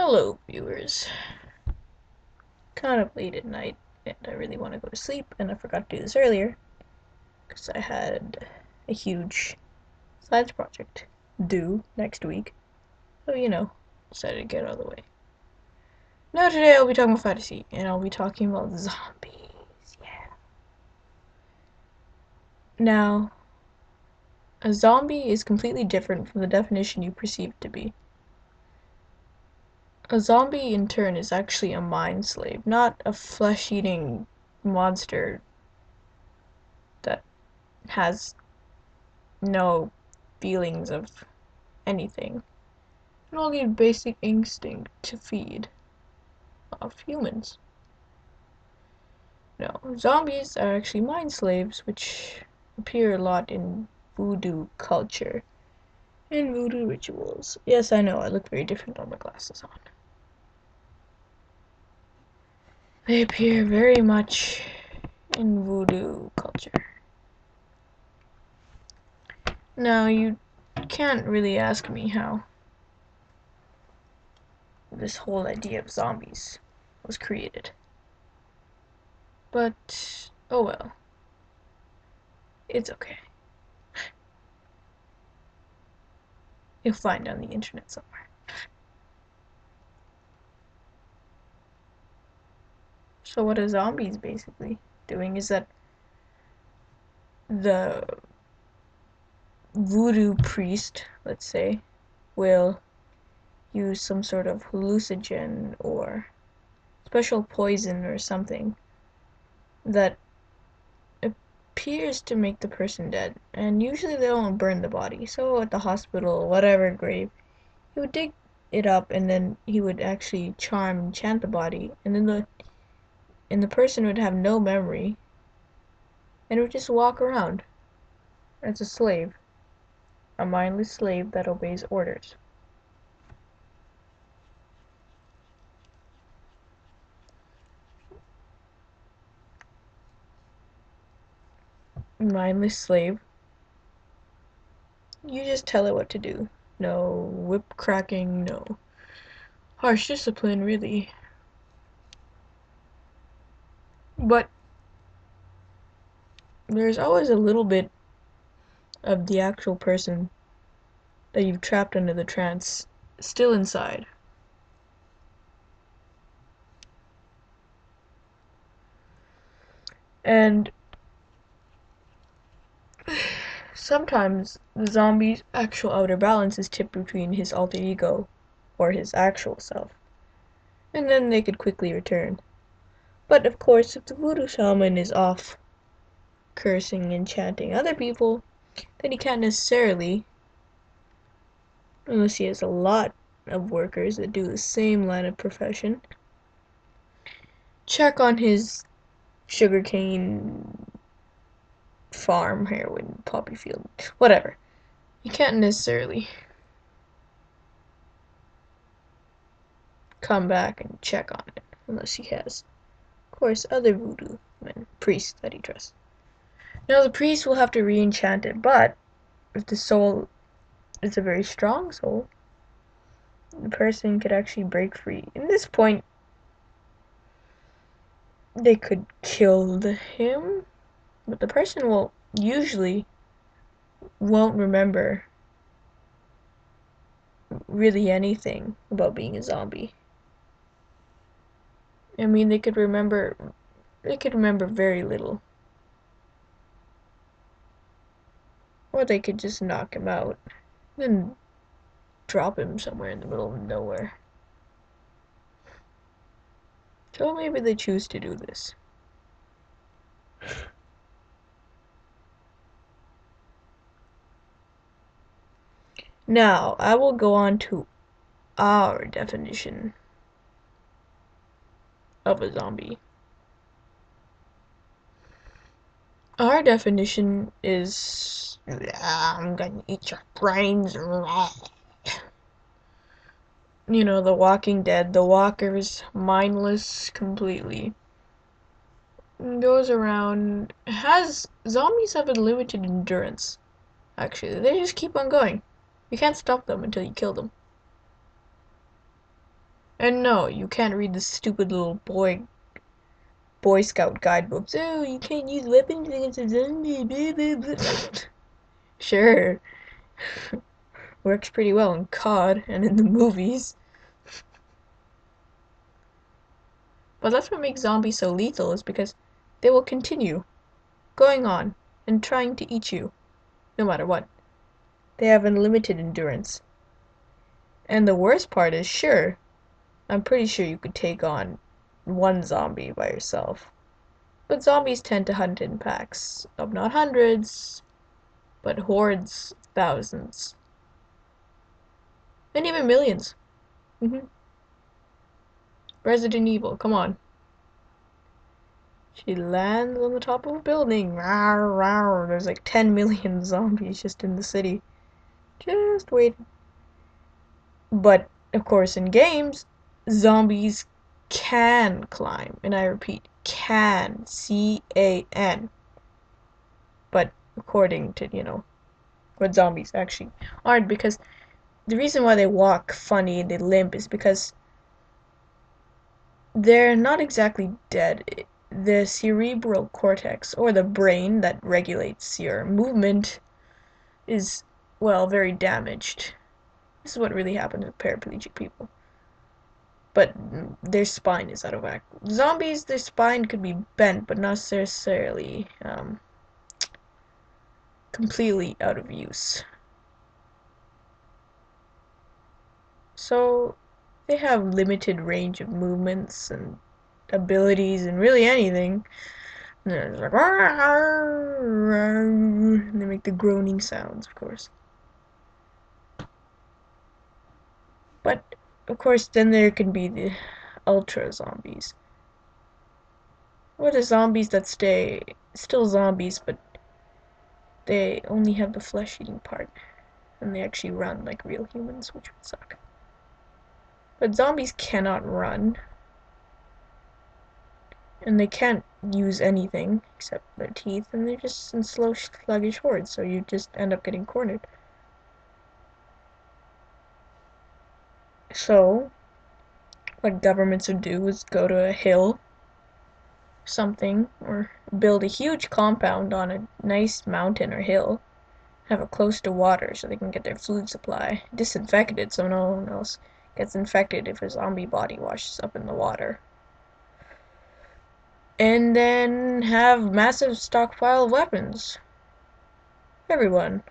Hello, viewers. Kind of late at night, and I really want to go to sleep, and I forgot to do this earlier because I had a huge science project due next week. So, decided to get it out of the way. Now, today I'll be talking about fantasy, and I'll be talking about zombies. Yeah. Now, a zombie is completely different from the definition you perceive it to be. A zombie, in turn, is actually a mind slave, not a flesh-eating monster that has no feelings of anything, and only a basic instinct to feed of humans. No, zombies are actually mind slaves, which appear a lot in voodoo culture and voodoo rituals. Yes, I know, I look very different on my glasses on. They appear very much in voodoo culture. Now, you can't really ask me how this whole idea of zombies was created. But, oh well. It's okay. You'll find it on the internet somewhere. So what a zombie's basically doing is that the voodoo priest, let's say, will use some sort of hallucinogen or special poison or something that appears to make the person dead. And usually they don't burn the body. So at the hospital, whatever grave, he would dig it up and then he would actually charm and chant the body, and then the person would have no memory and would just walk around as a slave, a mindless slave that obeys orders. Mindless slave. You just tell it what to do. No whip cracking, no harsh discipline, really. But there's always a little bit of the actual person that you've trapped under the trance still inside. And sometimes the zombie's actual outer balance is tipped between his alter ego or his actual self, and then they could quickly return. But of course, if the voodoo shaman is off cursing and chanting other people, then he can't necessarily, unless he has a lot of workers that do the same line of profession, check on his sugarcane farm, heroin, poppy field, whatever. You can't necessarily come back and check on it unless he has, of course, other voodoo men, priests that he trusts. Now the priest will have to re-enchant it, but if the soul is a very strong soul, the person could actually break free. In this point, they could kill him, but the person will usually won't remember really anything about being a zombie. I mean, they could remember very little. Or they could just knock him out, then drop him somewhere in the middle of nowhere. So maybe they choose to do this. Now, I will go on to our definition of a zombie. Our definition is, I'm gonna eat your brains. You know, The Walking Dead, the walker's mindless completely. Goes around, zombies have a limited endurance, actually. They just keep on going. You can't stop them until you kill them. And no, you can't read the stupid little Boy Scout guidebooks. Oh, you can't use weapons against a zombie. Blah, blah, blah. Sure, works pretty well in COD and in the movies. But that's what makes zombies so lethal, is because they will continue going on and trying to eat you, no matter what. They have unlimited endurance. And the worst part is, sure, I'm pretty sure you could take on one zombie by yourself. But zombies tend to hunt in packs of not hundreds, but hordes, thousands, and even millions. Resident Evil, come on. She lands on the top of a building. Rawr, rawr. There's like 10 million zombies just in the city. Just wait. But, of course, in games, zombies can climb. And I repeat, can. C-A-N. But according to, what zombies actually aren't. Because the reason why they walk funny and they limp is because they're not exactly dead. The cerebral cortex, or the brain that regulates your movement, is, well, very damaged. This is what really happens with paraplegic people. But their spine is out of whack. Zombies, their spine could be bent, but not necessarily completely out of use. So they have limited range of movements and abilities and really anything. And they're just like, and they make the groaning sounds, of course. But, of course, then there can be the ultra zombies. Or the zombies that stay still zombies, but they only have the flesh-eating part. And they actually run like real humans, which would suck. But zombies cannot run. And they can't use anything except their teeth, and they're just in slow, sluggish hordes, so you just end up getting cornered. So, what governments would do is go to a hill, something, or build a huge compound on a nice mountain or hill, have it close to water so they can get their food supply, disinfect it so no one else gets infected if a zombie body washes up in the water. And then have massive stockpile of weapons. Everyone.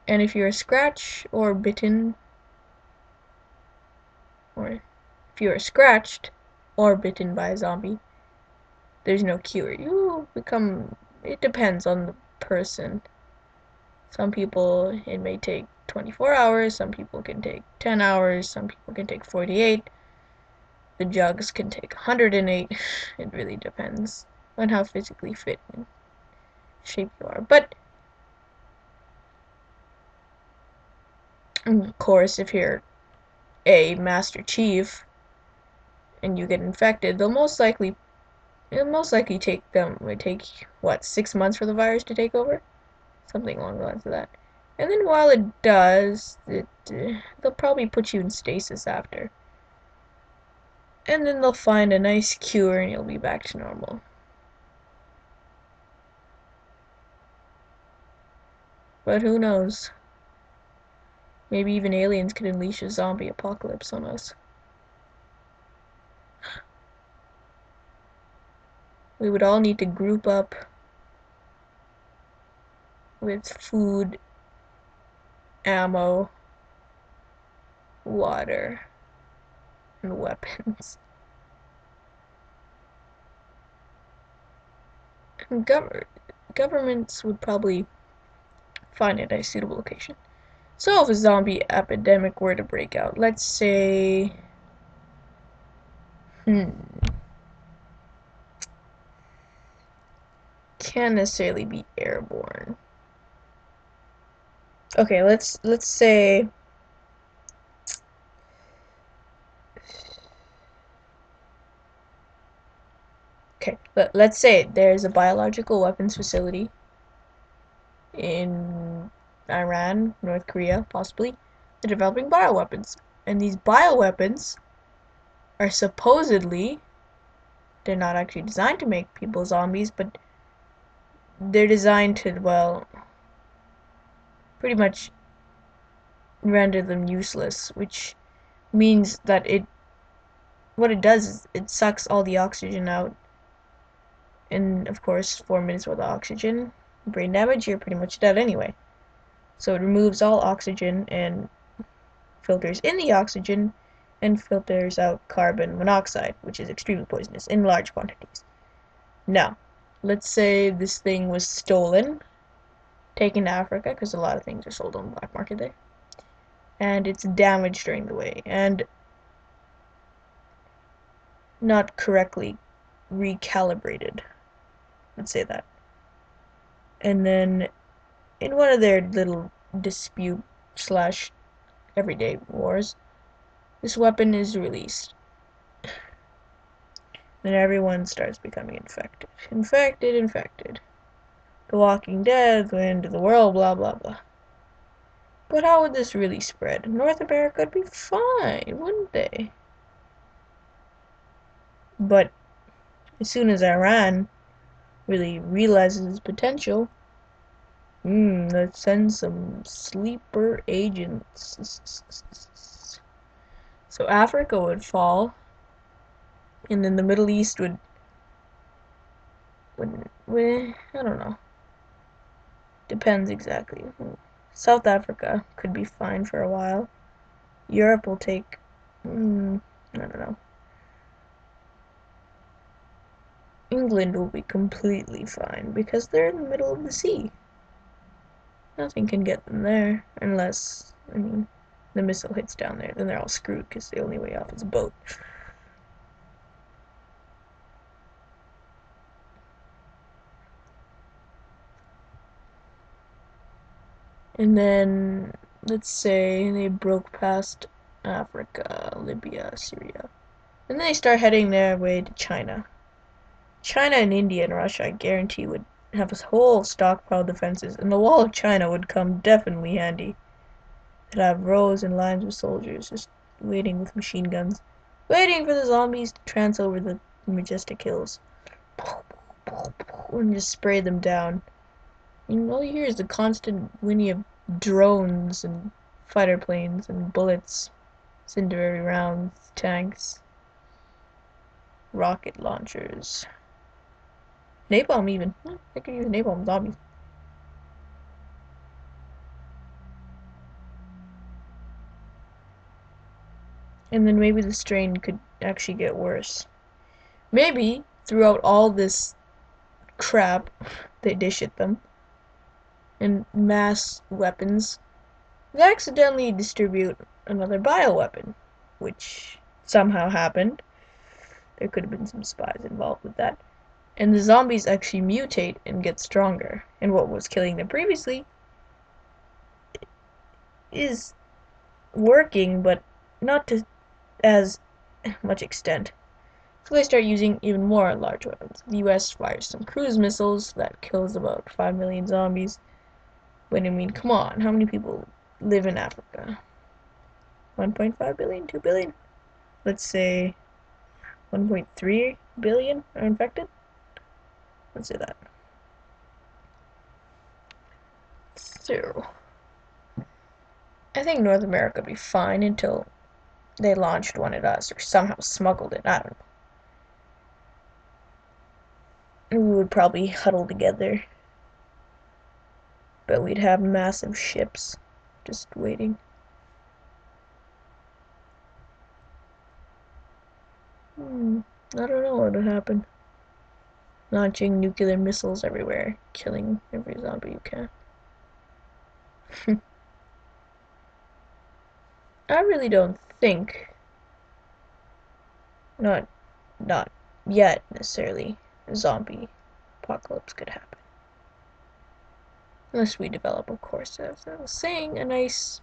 And if you're scratched or bitten, or if you are scratched or bitten by a zombie, there's no cure. You become, it depends on the person. Some people, it may take 24 hours, some people can take 10 hours, some people can take 48. The jugs can take 108. It really depends on how physically fit and shape you are. But, of course, if you're a Master Chief and you get infected, it'll most likely take them, it would take, what, 6 months for the virus to take over? Something along the lines of that. And then while it does, they'll probably put you in stasis after. And then they'll find a nice cure and you'll be back to normal. But who knows? Maybe even aliens could unleash a zombie apocalypse on us. We would all need to group up with food, ammo, water, and weapons. And governments would probably find a nice suitable location. So if a zombie epidemic were to break out, let's say, can't necessarily be airborne. Okay, let's say, okay, let's say there's a biological weapons facility in Iran, North Korea, possibly. They're developing bioweapons. And these bioweapons are supposedly, they're not actually designed to make people zombies, but they're designed to, well, pretty much render them useless, which means that what it does is it sucks all the oxygen out. And of course, 4 minutes worth of oxygen, brain damage, you're pretty much dead anyway. So it removes all oxygen and filters in the oxygen and filters out carbon monoxide, which is extremely poisonous in large quantities. Now, let's say this thing was stolen, taken to Africa, because a lot of things are sold on the black market there, and it's damaged during the way, and not correctly recalibrated. Let's say that. And then, in one of their little dispute slash everyday wars, this weapon is released. Then everyone starts becoming infected. Infected. The Walking Dead, the end of the world, blah blah blah. But how would this really spread? North America would be fine, wouldn't they? But as soon as Iran really realizes its potential, let's send some sleeper agents. So Africa would fall, and then the Middle East would I don't know. Depends exactly. South Africa could be fine for a while. Europe will take, I don't know. England will be completely fine because they're in the middle of the sea. Nothing can get them there unless, the missile hits down there. Then they're all screwed because the only way off is a boat. And then, let's say they broke past Africa, Libya, Syria. And then they start heading their way to China. China and India and Russia, I guarantee, would have a whole stockpile of defenses, and the wall of China would come definitely handy. They'd have rows and lines of soldiers just waiting with machine guns, waiting for the zombies to trance over the majestic hills and just spray them down. And all you hear is the constant whinny of drones and fighter planes and bullets, incendiary rounds, tanks, rocket launchers. Napalm even. They could use napalm zombies. And then maybe the strain could actually get worse. Maybe throughout all this crap they dish at them and mass weapons, they accidentally distribute another bioweapon, which somehow happened. There could have been some spies involved with that. And the zombies actually mutate and get stronger. And what was killing them previously is working, but not to as much extent. So they start using even more large weapons. The US fires some cruise missiles that kills about 5 million zombies. But come on, how many people live in Africa? 1.5 billion? 2 billion? Let's say 1.3 billion are infected? Let's say that. So, I think North America would be fine until they launched one at us or somehow smuggled it. I don't know. We would probably huddle together, but we'd have massive ships just waiting. I don't know what would happen. Launching nuclear missiles everywhere, killing every zombie you can. I really don't think, not yet necessarily, a zombie apocalypse could happen. Unless we develop, of course, as I was saying, a nice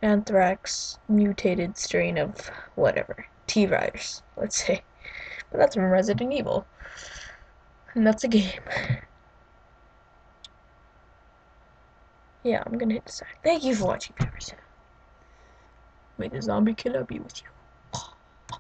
anthrax mutated strain of whatever. T-virus, let's say. But that's from Resident Evil. And that's a game. Yeah, I'm gonna hit decide. Thank you for watching, viewers. May the zombie killer be with you.